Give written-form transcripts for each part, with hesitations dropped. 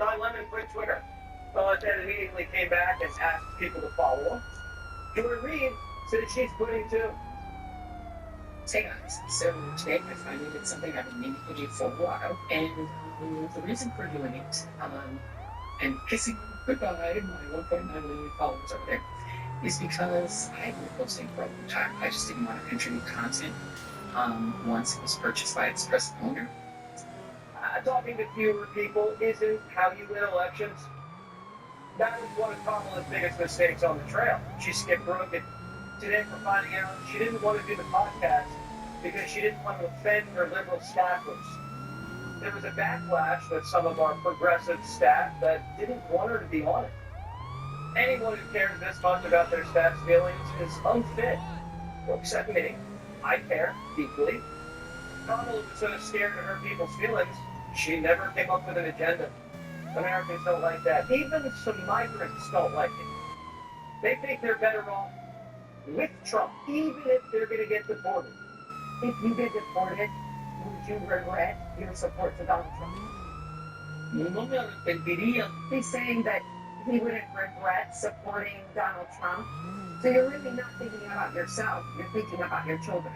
Don Lemon quit Twitter. Well, then immediately came back and asked people to follow him. Joy Reid said she's quitting too. Hey guys, so today I finally did something I've been meaning to do for a while, and the reason for doing it, and kissing goodbye my 1.9 million followers over there, is because I've been posting for a long time. I just didn't want to contribute content once it was purchased by its present owner. Talking to fewer people isn't how you win elections. That was one of Kamala's biggest mistakes on the trail. She skipped Rogan today for finding out she didn't want to do the podcast because she didn't want to offend her liberal staffers. There was a backlash with some of our progressive staff that didn't want her to be on it. Anyone who cares this much about their staff's feelings is unfit. Well, except me. I care deeply. Kamala was so scared of her people's feelings, she never came up with an agenda. Americans don't like that. Even some migrants don't like it. They think they're better off with Trump, even if they're going to get deported. If you get deported, would you regret your support to Donald Trump? No me arrepentiría. He's saying that he wouldn't regret supporting Donald Trump. So you're really not thinking about yourself. You're thinking about your children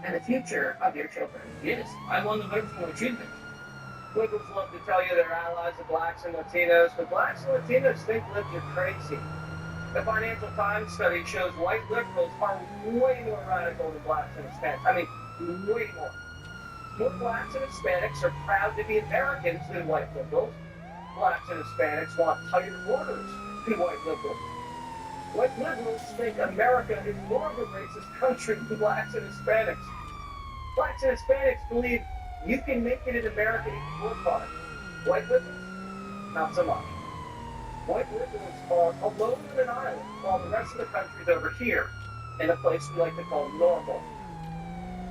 and the future of your children. Yes, I want to learn from my children. Liberals love to tell you they're allies of blacks and Latinos, but blacks and Latinos think libs are crazy. The Financial Times study shows white liberals are way more radical than blacks and Hispanics. I mean, way more. More blacks and Hispanics are proud to be Americans than white liberals. Blacks and Hispanics want tighter borders than white liberals. White liberals think America is more of a racist country than blacks and Hispanics. Blacks and Hispanics believe you can make it in America if you work hard. White liberals, not so much. White liberals are alone in an island while the rest of the country's over here in a place we like to call normal.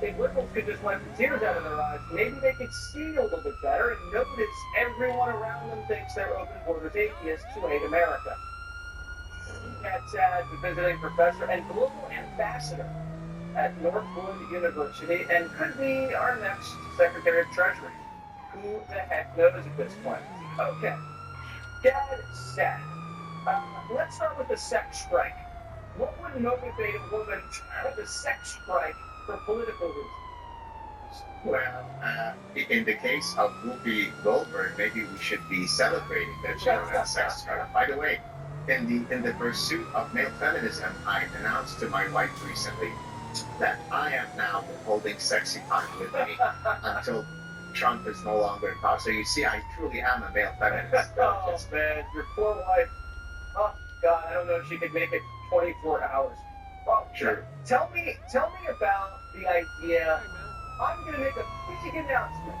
If liberals could just wipe the tears out of their eyes, maybe they could see a little bit better and notice everyone around them thinks they're open borders atheists who hate America. Kat Saad, the visiting professor and global ambassador at Northwood University, and could be our next Secretary of Treasury. Who the heck knows at this point? Okay. Kat Saad. Let's start with the sex strike. What would motivate a woman with a sex strike for political reasons? Well, in the case of Whoopi Goldberg, maybe we should be celebrating that she had a sex strike. By the way, in the pursuit of male feminism, I announced to my wife recently that I am now holding sexy time with me until Trump is no longer in power. So you see, I truly am a male feminist. Oh, man, your poor wife. Oh, God, I don't know if she could make it 24 hours. Well, Sure. Tell me about the idea. I'm going to make a big announcement.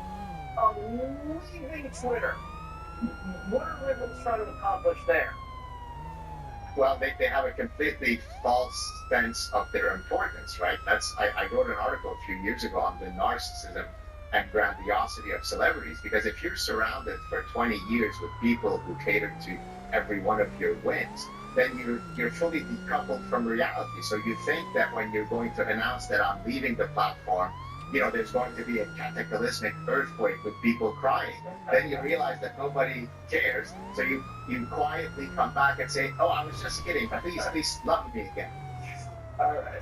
I'm leaving Twitter. What are liberals trying to accomplish there? Well, they have a completely false sense of their importance, right? I wrote an article a few years ago on the narcissism and grandiosity of celebrities, because if you're surrounded for 20 years with people who cater to every one of your wins, then you're fully decoupled from reality. So you think that when you're going to announce that I'm leaving the platform, there's going to be a cataclysmic earthquake with people crying. Then you realize that nobody cares. So you quietly come back and say, oh, I was just kidding. Please love me again. All right.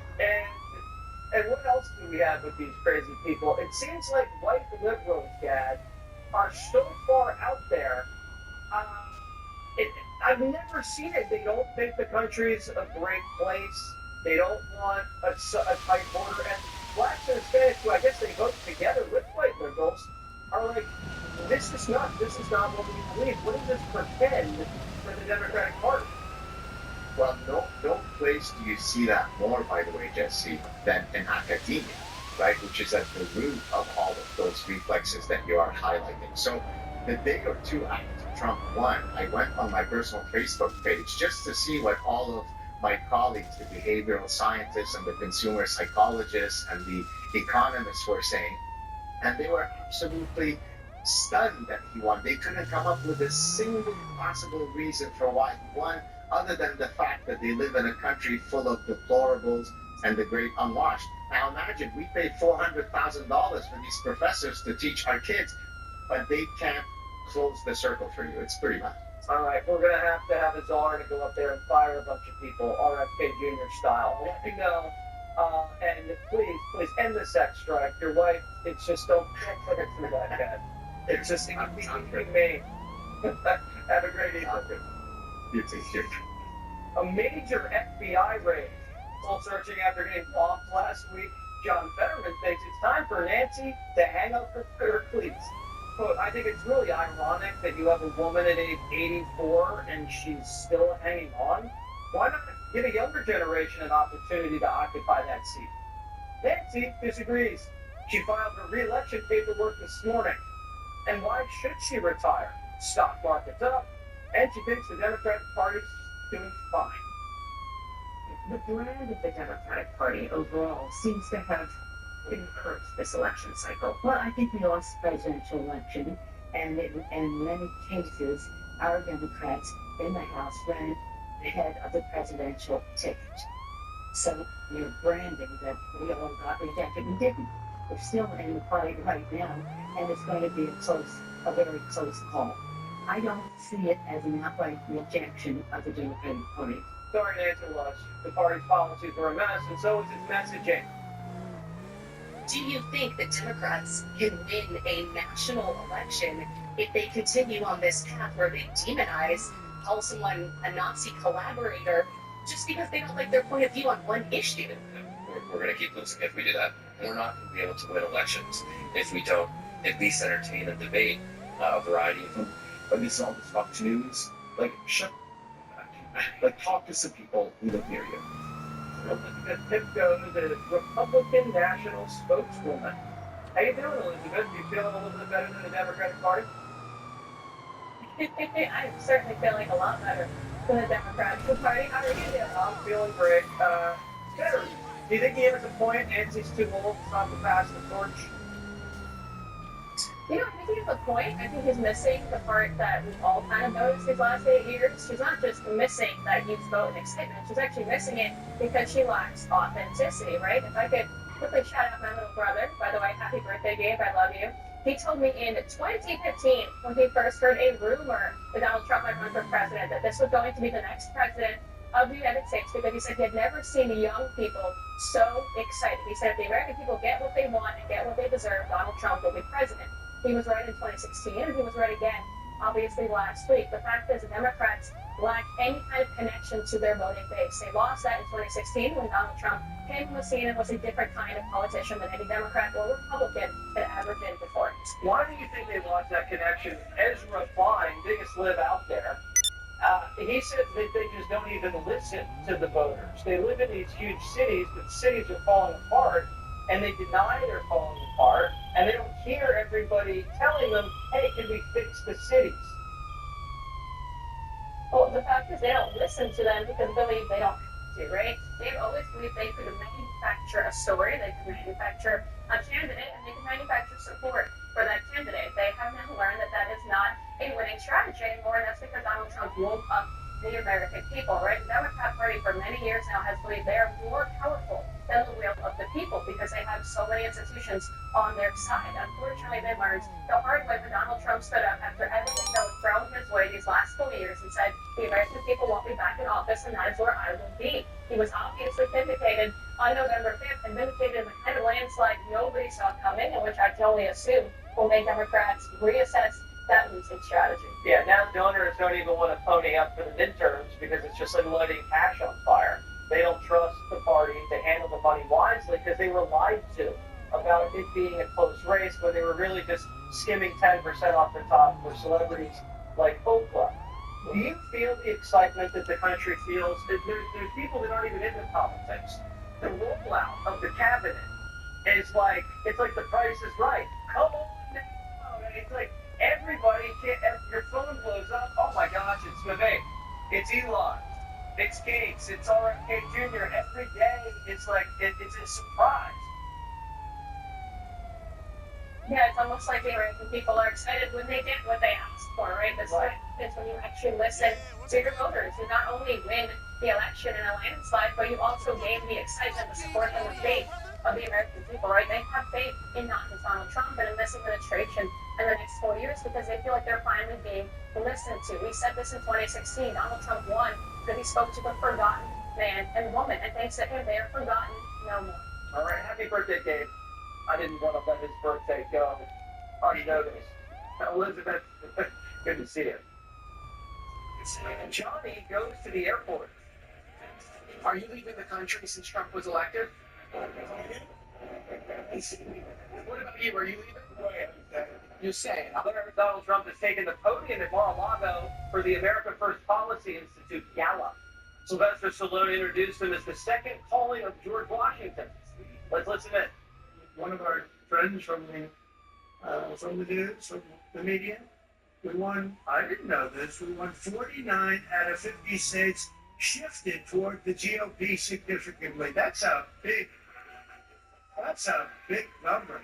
And what else do we have with these crazy people? It seems like white liberals, Dad, are so far out there. I've never seen it. They don't think the country's a great place. They don't want a tight border. And blacks and Hispanics, who I guess they vote together with white liberals, are like, this is not what we believe. What does this pretend for the Democratic Party? Well, no place do you see that more, by the way, Jesse, than in academia, right? Which is at the root of all of those reflexes that you are highlighting. So the day or two after Trump won, I went on my personal Facebook page just to see what all of my colleagues, the behavioral scientists and the consumer psychologists and the economists were saying, and they were absolutely stunned that he won. They couldn't come up with a single possible reason for why he won, other than the fact that they live in a country full of deplorables and the great unwashed. Now imagine, we pay $400,000 for these professors to teach our kids, but they can't close the circle for you. It's pretty bad. All right, we're going to have a czar to go up there and fire a bunch of people, RFK Jr. style. Let me know. And please end the sex strike. Your wife, it's just don't put it through that bed. It's just between me. Have a great evening. You take care. A major FBI raid. Full searching after getting bombed last week. John Fetterman thinks it's time for Nancy to hang up her cleats. Quote, I think it's really ironic that you have a woman at age 84 and she's still hanging on. Why not give a younger generation an opportunity to occupy that seat? Nancy disagrees. She filed her re-election paperwork this morning. And why should she retire? Stock market's up, and she thinks the Democratic Party's doing fine. The brand of the Democratic Party overall seems to have been cursed this election cycle. Well, I think we lost the presidential election, and in many cases, our Democrats in the House ran ahead of the presidential ticket. So you're branding that we all got rejected. We didn't. We're still in the fight right now, and it's going to be a very close call. I don't see it as an outright rejection of the Democratic Party. Sorry, Nancy was. The party's policies were a mess, and so is its messaging. Do you think that Democrats can win a national election if they continue on this path where they demonize, call someone a Nazi collaborator just because they don't like their point of view on one issue? We're going to keep losing if we do that. We're not going to be able to win elections if we don't at least entertain and debate a variety of them. But this is all this Fox News. Like, shut like, talk to some people who live near you. Elizabeth Tipko, the Republican National Spokeswoman. How you doing, Elizabeth? You feeling a little bit better than the Democratic Party? I'm certainly feeling a lot better than the Democratic Party. How are you doing? I'm feeling great. Better. Do you think he ever point Nancy's too old not to pass the torch? You know, I think he has a point. I think he's missing the part that we've all kind of noticed these last 8 years. She's not just missing that youth vote and excitement. She's actually missing it because she lacks authenticity, right? If I could quickly shout out my little brother, by the way, happy birthday, Gabe, I love you. He told me in 2015, when he first heard a rumor that Donald Trump might run for president, that this was going to be the next president of the United States, because he said he had never seen young people so excited. He said if the American people get what they want and get what they deserve, Donald Trump will be president. He was right in 2016, and he was right again, obviously, last week. The fact is the Democrats lack any kind of connection to their voting base. They lost that in 2016 when Donald Trump came on the scene and was a different kind of politician than any Democrat or Republican had ever been before. Why do you think they lost that connection? Ezra Klein, biggest lib out there, he said that they just don't even listen to the voters. They live in these huge cities, but cities are falling apart, and they deny they're falling apart, and they don't hear everybody telling them, hey, can we fix the cities? Well, the fact is they don't listen to them because they believe they don't have to, right? They've always believed they could manufacture a story, they can manufacture a candidate, and they can manufacture support for that candidate. They have now learned that that is not a winning strategy anymore, and that's because Donald Trump woke up the American people, right? The Democrat Party for many years now has believed they are more powerful than the will of the people because they have so many institutions on their side. Unfortunately, they learned the hard way when Donald Trump stood up after everything that was thrown his way these last 4 years and said, the American people want me back in office, and that is where I will be. He was obviously vindicated on November 5th and vindicated in the kind of landslide nobody saw coming, and which I can only assume will make Democrats reassess that losing strategy. Yeah, now donors don't even want to pony up for the midterms because it's just like lighting cash on fire. They don't trust the party to handle the money wisely because they were lied to about it being a close race when they were really just skimming 10% off the top for celebrities like Oprah. Do you feel the excitement that the country feels? There's people that aren't even into politics. The rollout of the cabinet is like, it's like the Price is Right. Come on now. It's like everybody, your phone blows up. Oh my gosh, it's Vivek. It's Elon. It's Gates. It's RFK Jr. Every day, it's like, it's a surprise. Yeah, it's almost like the American people are excited when they get what they asked for, right? That's Right. It's when you actually listen to your voters. You not only win the election in a landslide, but you also gain the excitement, the support, and the faith of the American people, right? They have faith in not just Donald Trump, but in this administration in the next 4 years because they feel like they're finally being listened to. We said this in 2016. Donald Trump won because he spoke to the forgotten man and woman, and thanks to him, they are forgotten no more. All right, happy birthday, Dave. I didn't want to let his birthday go unnoticed. Elizabeth, good to see you. Johnny goes to the airport. Are you leaving the country since Trump was elected? What about you? Are you leaving? You say. Donald Trump has taken the podium at Mar-a-Lago for the America First Policy Institute Gala. Sylvester Stallone introduced him as the second calling of George Washington. Let's listen in. One of our friends from the news, from the media, we won, I didn't know this, we won 49 out of 50 states, shifted toward the GOP significantly. That's a big number.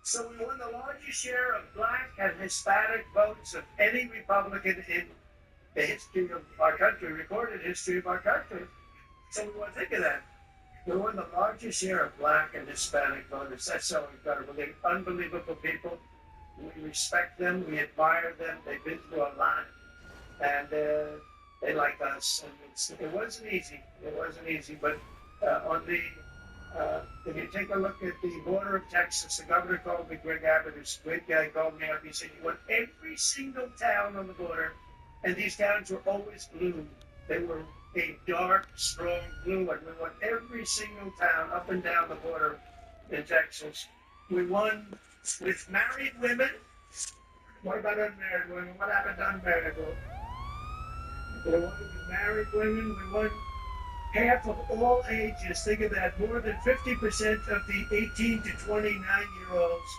So we won the largest share of Black and Hispanic votes of any Republican in the history of our country, recorded history of our country. So we want to think of that. We won the largest share of Black and Hispanic voters. That's so incredible. They're unbelievable people. We respect them. We admire them. They've been through a lot. And they like us. And it wasn't easy. It wasn't easy. But if you take a look at the border of Texas, the governor called me, Greg Abbott, this great guy, called me up. He said, you went every single town on the border, and these towns were always blue. They were a dark, strong blue, and we won every single town up and down the border in Texas. We won with married women. What about unmarried women? What happened to unmarried women? We won with married women. We won half of all ages. Think of that. More than 50% of the 18 to 29-year-olds,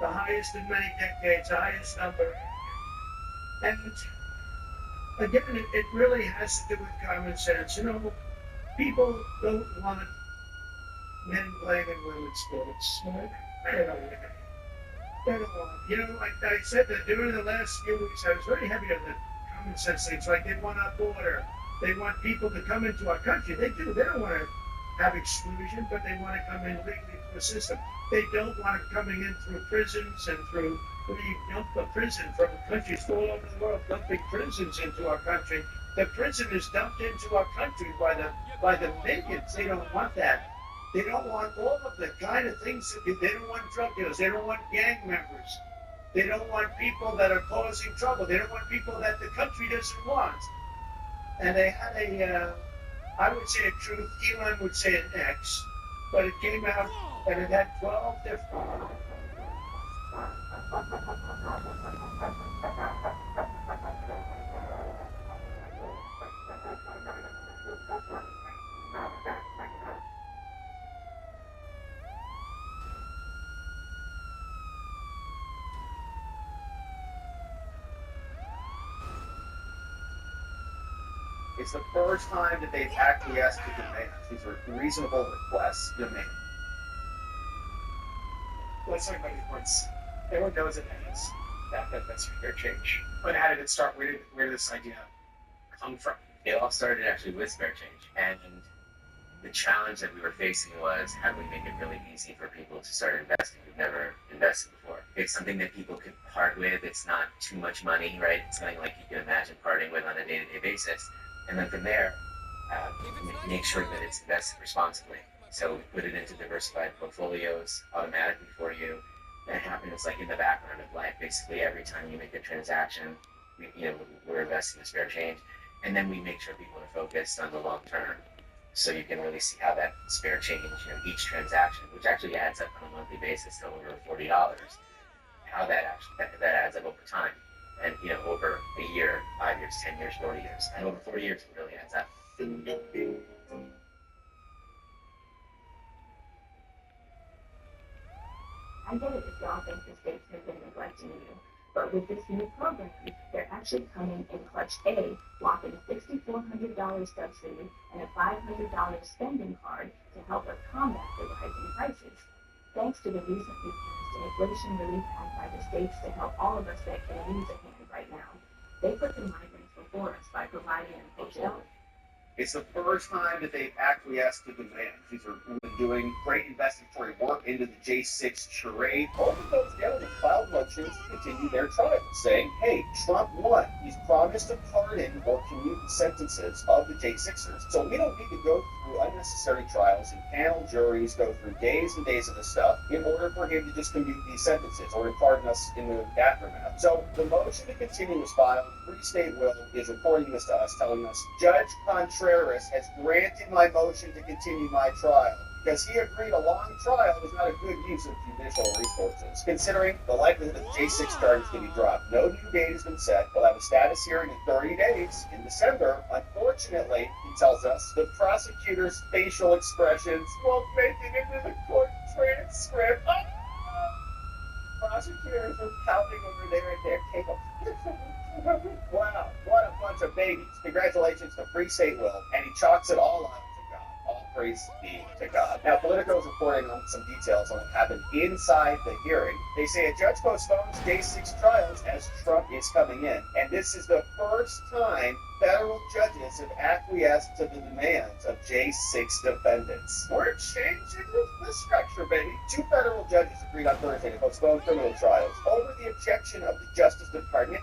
the highest in many decades, the highest number. And again, it really has to do with common sense. You know, people don't want men playing in women's sports. Right? They don't want. You know, like I said that during the last few weeks, I was very heavy on the common sense things. Like they want our border. They want people to come into our country. They do. They don't want to have exclusion, but they want to come in legally through the system. They don't want it coming in through prisons and through, when you dump a prison from countries all over the world, dumping prisons into our country. The prison is dumped into our country by the millions. They don't want that. They don't want all of the kind of things. They don't want drug dealers. They don't want gang members. They don't want people that are causing trouble. They don't want people that the country doesn't want. And they had I would say a truth, Elon would say an X, but it came out and it had 12 different. It's the first time that they've acquiesced to demands. These are reasonable requests demand. Let's talk about the courts. Everyone knows it ends. That's fair change. But how did it start? Where did this idea come from? It all started actually with Spare Change, and the challenge that we were facing was how do we make it really easy for people to start investing who've never invested before. It's something that people could part with. It's not too much money, right? It's something like you can imagine parting with on a day-to-day basis. And then from there, make sure that it's invested responsibly. So we put it into diversified portfolios automatically for you. That happens like in the background of life. Basically, every time you make a transaction, we're investing in Spare Change. And then we make sure people are focused on the long term. So you can really see how that Spare Change, each transaction, which actually adds up on a monthly basis to over $40, how that adds up over time. And over a year, 5 years, 10 years, 40 years, and over 40 years, it really adds up. I get it if y'all think the states have been neglecting you, but with this new program, they're actually coming in Clutch A, whopping $6,400 subsidy and a $500 spending card to help us combat the rising prices. Thanks to the recently passed Inflation Relief Act by the states to help all of us that can use a hand right now, they put the migrants before us by providing them hotels. It's the first time that they've acquiesced to demands. These are doing great investigatory work into the J6 charade. Both of those gentlemen filed motions to continue their trial, saying, hey, Trump won. He's promised to pardon or commute the sentences of the J6ers. So we don't need to go through unnecessary trials and panel juries, go through days and days of this stuff in order for him to just commute these sentences or to pardon us in the aftermath. So the motion to continue was filed. Free State Will is reporting this to us, telling us, Judge Contreras has granted my motion to continue my trial, because he agreed a long trial is not a good use of judicial resources. Considering the likelihood that the J6 charges can be dropped, no new date has been set. We'll have a status hearing in 30 days in December. Unfortunately, he tells us, the prosecutor's facial expressions won't make it into the court transcript. Prosecutors are pouting over there at their table. Wow, what a bunch of babies. Congratulations to Free State Will, and he chalks it all up to God. All praise be to God. Now, Politico is reporting on some details on what happened inside the hearing. They say a judge postpones J6 trials as Trump is coming in, and this is the first time federal judges have acquiesced to the demands of J6 defendants. We're changing the structure, baby. 2 federal judges agreed on Thursday to postpone criminal trials over the objection of the Justice Department.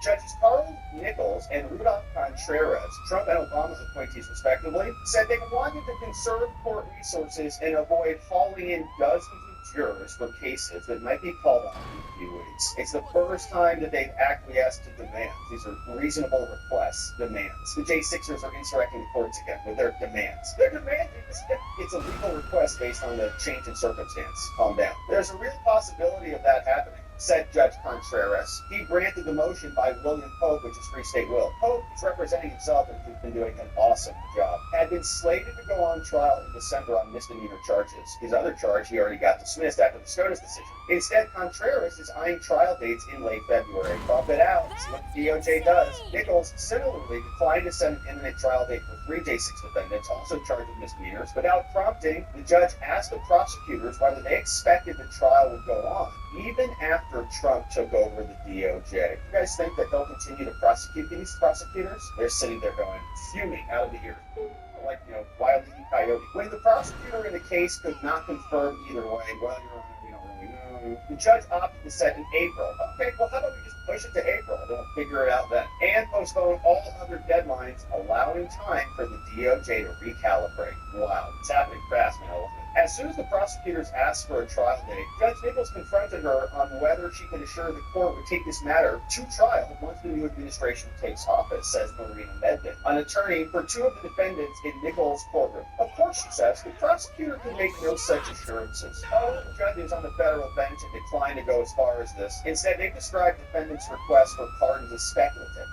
Judges Carl Nichols and Rudolph Contreras, Trump and Obama appointees respectively, said they wanted to conserve court resources and avoid hauling in dozens of jurors for cases that might be called on in a few weeks. It's the first time that they've acquiesced to demands. These are reasonable requests, demands. The J6ers are insurrecting the courts again with their demands. They're demanding this. It's a legal request based on the change in circumstance. Calm down. There's a real possibility of that happening, said Judge Contreras. He granted the motion by William Pope, which is Free State Will. Pope, who's representing himself and who's been doing an awesome job, had been slated to go on trial in December on misdemeanor charges. His other charge he already got dismissed after the SCOTUS decision. Instead, Contreras is eyeing trial dates in late February. Bump it out. See what the DOJ does. Nichols similarly declined to set an imminent trial date for 3 J6 defendants, also charged with misdemeanors. Without prompting, the judge asked the prosecutors whether they expected the trial would go on, even after Trump took over the DOJ. You guys think that they'll continue to prosecute these prosecutors? They're sitting there going, fuming out of the ear. Like, Wile E. Coyote. When the prosecutor in the case could not confirm either way, well, Your Honor, we don't really know. The judge opted to set in April. Okay, well, how about we just push it to April? Then we'll figure it out then. And postpone all other deadlines, allowing time for the DOJ to recalibrate. Wow, it's happening fast, man. I love it. As soon as the prosecutors asked for a trial date, Judge Nichols confronted her on whether she could assure the court would take this matter to trial once the new administration takes office, says Marina Medved, an attorney for 2 of the defendants in Nichols' courtroom. Of course, she says, the prosecutor can make no such assurances. Oh, the judges on the federal bench have declined to go as far as this. Instead, they've described defendants' request for pardons as speculative.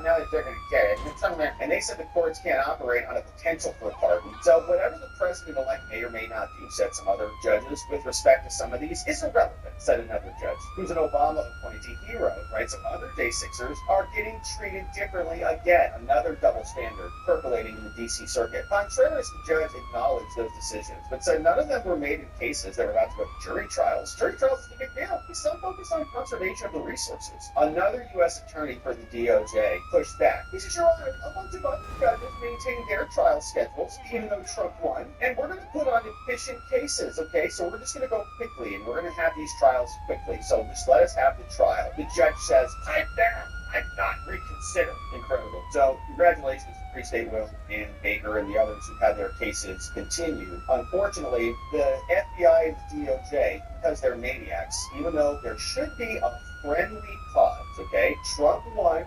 Now that they're going to get it, and they said the courts can't operate on a potential for a pardon. So whatever the president-elect may or may not do, said some other judges, with respect to some of these, is irrelevant, said another judge, who's an Obama appointee hero, right? So other J6ers are getting treated differently again, another double standard percolating in the D.C. circuit. Contreras, the judge, acknowledged those decisions, but said none of them were made in cases that were about to go to jury trials. Jury trials is a big deal. He's still focused on conservation of the resources. Another U.S. attorney for the DOJ pushed back. He says, Your Honor, a bunch of other judges maintain their trial schedules, even though Trump won, and we're going to put on efficient cases, okay? So we're just going to go quickly, and we're going to have these trials quickly. So just let us have the trial. The judge says, pipe down. I'm not reconsidering. Incredible. So congratulations to Free State Will and Baker and the others who had their cases continued. Unfortunately, the FBI and the DOJ, because they're maniacs, even though there should be a friendly cause, okay? Trump won.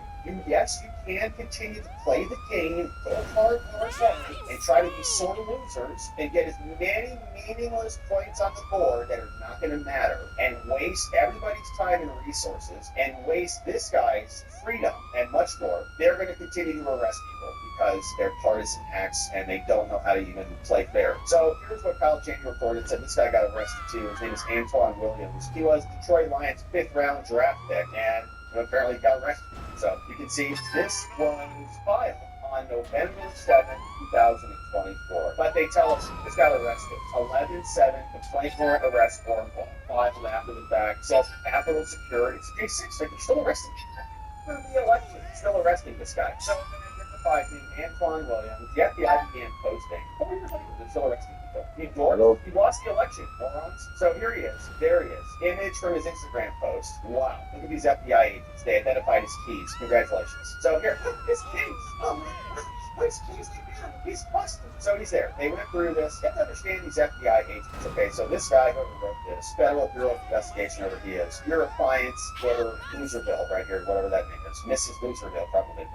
Yes, you can continue to play the game, go hard, and try to be sore losers and get as many meaningless points on the board that are not going to matter, and waste everybody's time and resources, and waste this guy's freedom and much more. They're going to continue to arrest people because they're partisan acts and they don't know how to even play fair. So here's what Kyle Cheney reported. Said this guy got arrested too. His name is Antoine Williams. He was Detroit Lions 5th round draft pick, and apparently got arrested. So you can see this was filed on November 7th, 2024. But they tell us this got arrested. 11/7 complaint warrant arrest form filed after the fact. Says Capitol Security. It's J6, they're still arresting him. The election, still arresting this guy. So identified named Antoine Williams. The FBI began posting. 4 years later, they're still arresting people. He lost the election, morons. So here he is. There he is. Image from his Instagram post. Wow. Look at these FBI agents. They identified his keys. Congratulations. So here, his keys. Oh man, his keys. He's busted. So he's there. They went through this. You have to understand these FBI agents. Okay, so this guy, whoever wrote this, Federal Bureau of Investigation, whoever he is, your appliance, whatever, Loserville, right here, whatever that name is, Mrs. Loserville, probably.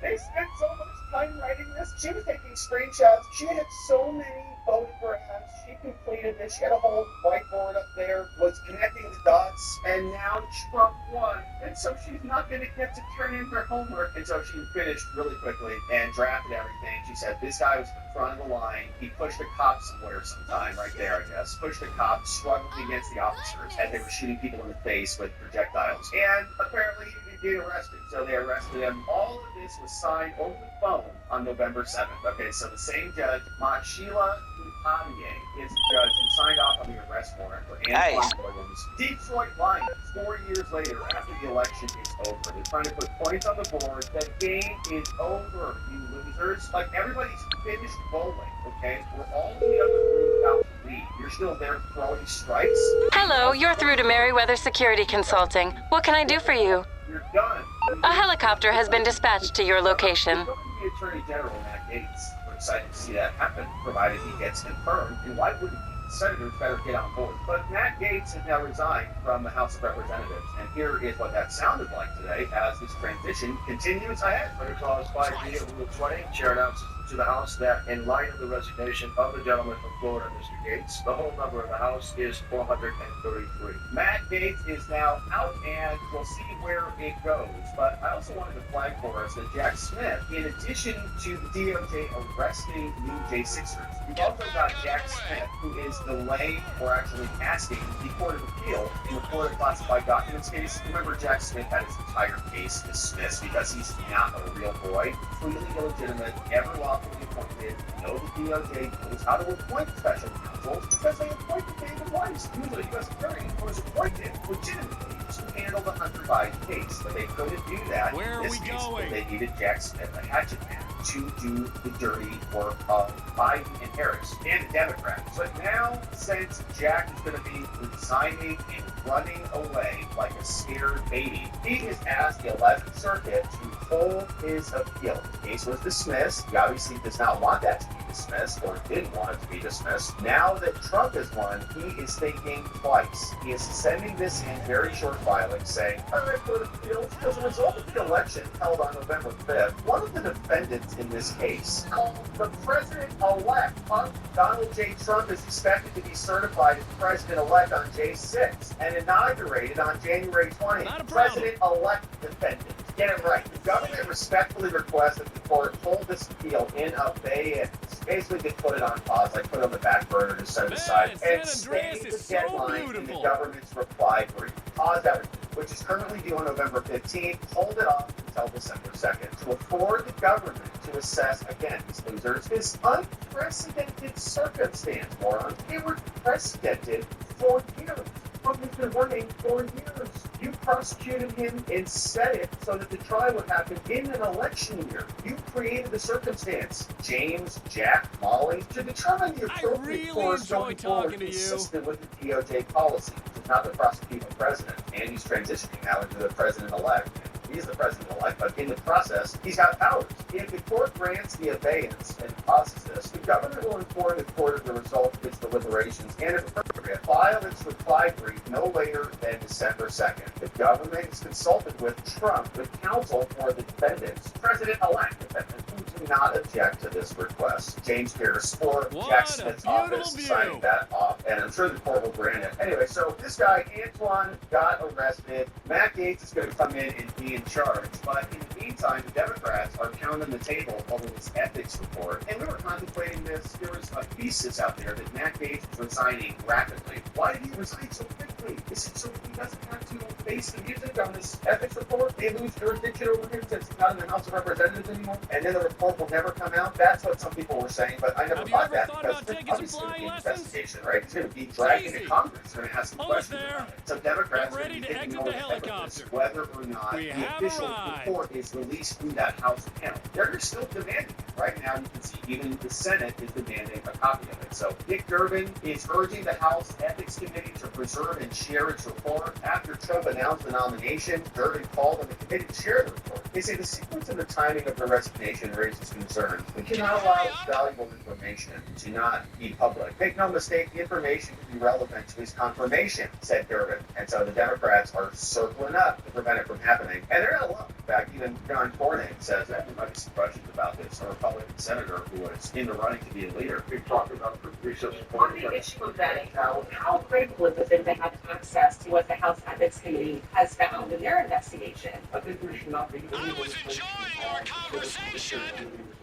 They spent so much time writing this. She was taking screenshots. She had so many photographs. She completed this. She had a whole whiteboard up there, was connecting the dots, and now Trump won. And so she's not going to get to turn in her homework. And so she finished really quickly and drafted everything. She said this guy was in front of the line. He pushed a cop somewhere sometime, right there, I guess. Pushed a cop, struggling against the officers as they were shooting people in the face with projectiles. And apparently he did get arrested. So they arrested him. All of this was signed over the phone on November 7th. Okay, so the same judge, Sheila Couturier, is the judge who signed off on the arrest warrant for Antoine Williams. Detroit Lions, 4 years later, after the election is over. They're trying to put points on the board. The game is over, you losers. Like, everybody's finished bowling, okay? We're all in the other room about to leave. You're still there throwing strikes. Hello, you're through to Merriweather Security Consulting. What can I do for you? You're done. A helicopter has been dispatched to your location. The Attorney General, Matt Gaetz, we're excited to see that happen, provided he gets confirmed. And why wouldn't he? Senators better get on board. But Matt Gaetz has now resigned from the House of Representatives. And here is what that sounded like today as this transition continues ahead. Under Clause 5B of Rule 20, Chair announces to the House that in light of the resignation of the gentleman from Florida, Mr. Gaetz, the whole number of the House is 433. Matt Gaetz is now out, and we'll see where it goes. But I also wanted to flag for us that Jack Smith, in addition to the DOJ arresting new J6ers, you've also got Jack Smith, who is delaying or actually asking the Court of Appeal in the Florida Classified Documents case. Remember, Jack Smith had his entire case dismissed because he's not a real boy, completely illegitimate, never lawfully appointed. No, the DOJ knows how to appoint special counsels because they appointed David Weiss, usually U.S. attorney, who was appointed legitimately to handle the Hunter Biden case. But they couldn't do that in this case. They needed Jack Smith, a hatchet man, to do the dirty work of Biden and Harris and the Democrats. But now, since Jack is going to be resigning and running away like a scared baby, he has asked the 11th Circuit to hold his appeal. The case was dismissed. He obviously does not want that to be dismissed, or didn't want it to be dismissed. Now that Trump has won, he is thinking twice. He is sending this in very short filing saying, all right, Court of Appeals, as a result of the election held on November 5th, one of the defendants in this case, called the President-elect, Donald J. Trump, is expected to be certified as President-elect on J6 and inaugurated on January 20th. President-elect defendant. Get it right. The government respectfully requests that the court hold this appeal in abeyance. Basically, they put it on pause, like put it on the back burner to set it aside, and stay the deadline in the government's reply brief. Pause that, which is currently due on November 15th. Hold it off until December 2nd to afford the government to assess, again, these losers, this unprecedented circumstance, moron. They were precedented for years. Trump has been running for years. You prosecuted him and set it so that the trial would happen in an election year. You created the circumstance, James, Jack, Molly, to determine the appropriate course going forward consistent with the DOJ policy, which is not to prosecute the president. And he's transitioning now into the president-elect. He's the president-elect, but in the process, he's got powers. If the court grants the abeyance and pauses this, the government will inform the court of the result of its deliberations and, if appropriate, file its reply brief no later than December 2nd. The government is consulted with Trump, with counsel for the defendants, president-elect defendants, who do not object to this request. James Pierce or Jack Smith's office signing that off, and I'm sure the court will grant it. Anyway, so this guy, Antoine, got arrested. Matt Gaetz is going to come in and be in charge, but in the meantime, the Democrats are pounding the table over this ethics report, and we were contemplating this. There was a thesis out there that Matt Gaetz is resigning rapidly. Why did he resign so quickly? Is it so he doesn't have to face the music on this ethics report, they lose jurisdiction over him since he's not in the House of Representatives anymore, and then the report will never come out. That's what some people were saying, but I never bought that because obviously going to be an investigation, right? It's going to be dragged into Congress. They're going to ask some questions about it. So Democrats are going to be taking no evidence whether or not the official report is released through that House panel. They're still demanding it. Right now, you can see even the Senate is demanding a copy of it. So Dick Durbin is urging the House Ethics Committee to preserve and share its report. After Trump announced the nomination, Durbin called on the committee to share the report. They say the sequence and the timing of the resignation raises concerns. We cannot allow valuable information to not be public. Make no mistake, the information can be relevant to his confirmation, said Durbin. And so the Democrats are circling up to prevent it from happening. And they're not alone. In fact, even John Cornyn says that there might be some questions about this. A Republican senator who was in the running to be a leader. We've talked about the recess. On the issue of vetting, how critical is it that they have access to what the House Ethics Committee has found in their investigation? I think we should not be. I was enjoying our conversation.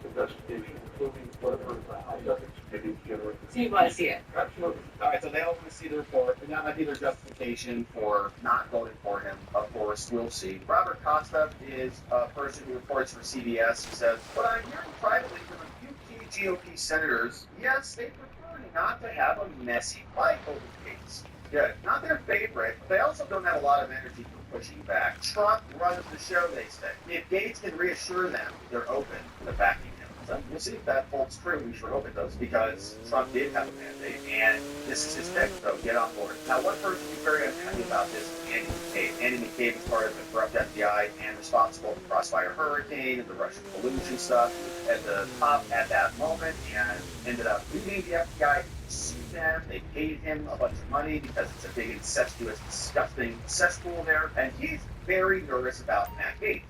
Investigation, including whatever the House Ethics Committee generates. So you want to see it? Absolutely. All right, so they all want to see the report, and that might be their justification for not voting for him. Of course, we'll see. Robert Costa is a person who reports for CBS. He says, "What I'm hearing privately from a few key GOP senators, yes, they prefer not to have a messy fight over Gates. Good. Not their favorite, but they also don't have a lot of energy for pushing back. Trump runs the show, they say. If Gates can reassure them, they're open to backing him." So we'll see if that holds true. We sure hope it does, because Trump did have a mandate, and this is his pick, so get on board. Now, one person who's very unhappy about this is Andy McCabe. Andy McCabe is part of the corrupt FBI and responsible for Crossfire Hurricane and the Russian collusion stuff. He was at the top at that moment and ended up leaving the FBI. Sued them. They paid him a bunch of money because it's a big, incestuous, disgusting cesspool there, and he's very nervous about Matt Gaetz.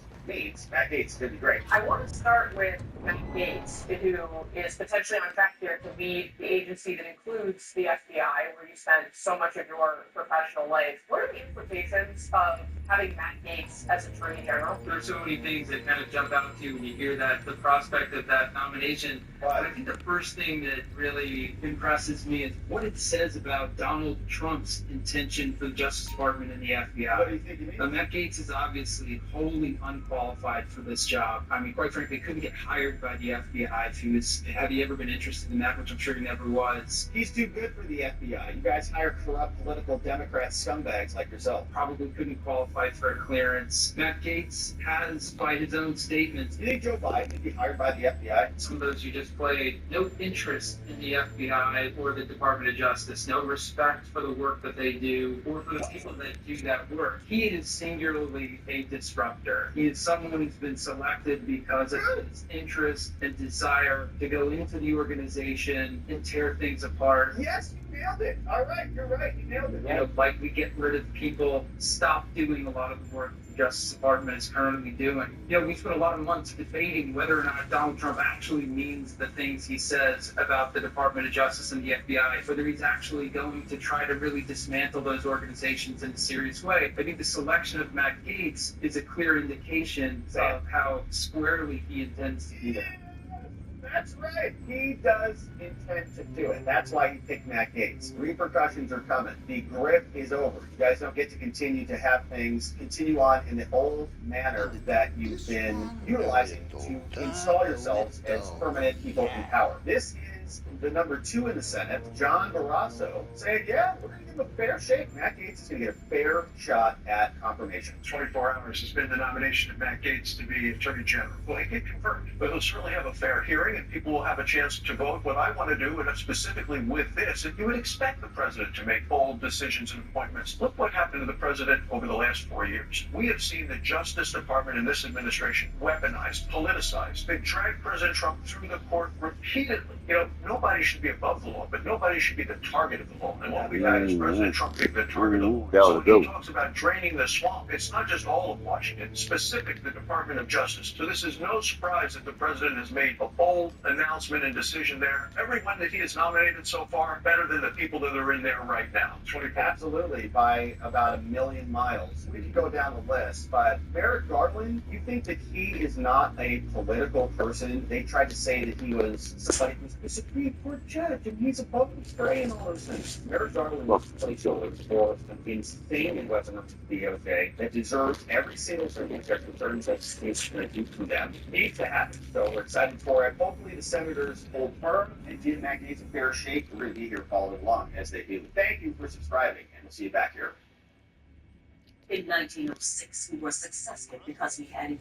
Matt Gaetz is going to be great. I want to start with Matt Gaetz, who is potentially on track here to lead the agency that includes the FBI, where you spend so much of your professional life. What are the implications of having Matt Gaetz as Attorney General? There's so many things that kind of jump out to you when you hear that, the prospect of that nomination. But I think the first thing that really impresses me is what it says about Donald Trump's intention for the Justice Department and the FBI. What do you think it means? Matt Gaetz is obviously wholly unqualified for this job. I mean, quite frankly, couldn't get hired by the FBI if he was, had he ever been interested in that, which I'm sure he never was. He's too good for the FBI. You guys hire corrupt political Democrat scumbags like yourself. Probably couldn't qualify for a clearance. Matt Gaetz has, by his own statements, you think Joe Biden would be hired by the FBI? Some of those you just played, no interest in the FBI or the Department of Justice, no respect for the work that they do or for the people that do that work. He is singularly a disruptor. He is someone who's been selected because of his interest and desire to go into the organization and tear things apart. Yes, you nailed it. All right, you're right. You nailed it. You know, like we get rid of people, stop doing a lot of the work the Justice Department is currently doing. You know, we spent a lot of months debating whether or not Donald Trump actually means the things he says about the Department of Justice and the FBI, whether he's actually going to try to really dismantle those organizations in a serious way. I think the selection of Matt Gaetz is a clear indication of how squarely he intends to do that. That's right. He does intend to do it. That's why he picked Matt Gaetz. Repercussions are coming. The grip is over. You guys don't get to continue to have things continue on in the old manner that you've been utilizing to install yourselves as permanent people in power. This is the number 2 in the Senate, John Barrasso, saying, yeah, we're going to give him a fair shake. Matt Gaetz is going to get a fair shot at confirmation. 24 hours has been the nomination of Matt Gaetz to be Attorney General. Will he get confirmed? But he'll certainly have a fair hearing, and people will have a chance to vote. What I want to do, and specifically with this, if you would expect the president to make bold decisions and appointments. Look what happened to the president over the last 4 years. We have seen the Justice Department in this administration weaponized, politicized. They dragged President Trump through the court repeatedly. You know, nobody should be above the law, but nobody should be the target of the law. And what we've had is President Trump being the target of the law. So he talks about draining the swamp. It's not just all of Washington, specific the Department of Justice. So this is no surprise that the president has made a bold announcement and decision there. Everyone that he has nominated so far, better than the people that are in there right now. Absolutely, by about a million miles. We could go down the list, but Merrick Garland, you think that he is not a political person? They tried to say that he was somebody who's a Supreme Court judge and he's above the spray and all those things. Merrick Garland is police for some insanely weapons of the DOJ that deserves every single thing their concerns that states going to do to them needs to happen. So we're excited for it. Hopefully the senators hold firm and Gina McNeely's in fair shape. We're going to be here following along as they do. Thank you for subscribing, and we'll see you back here. In 1906, we were successful because we had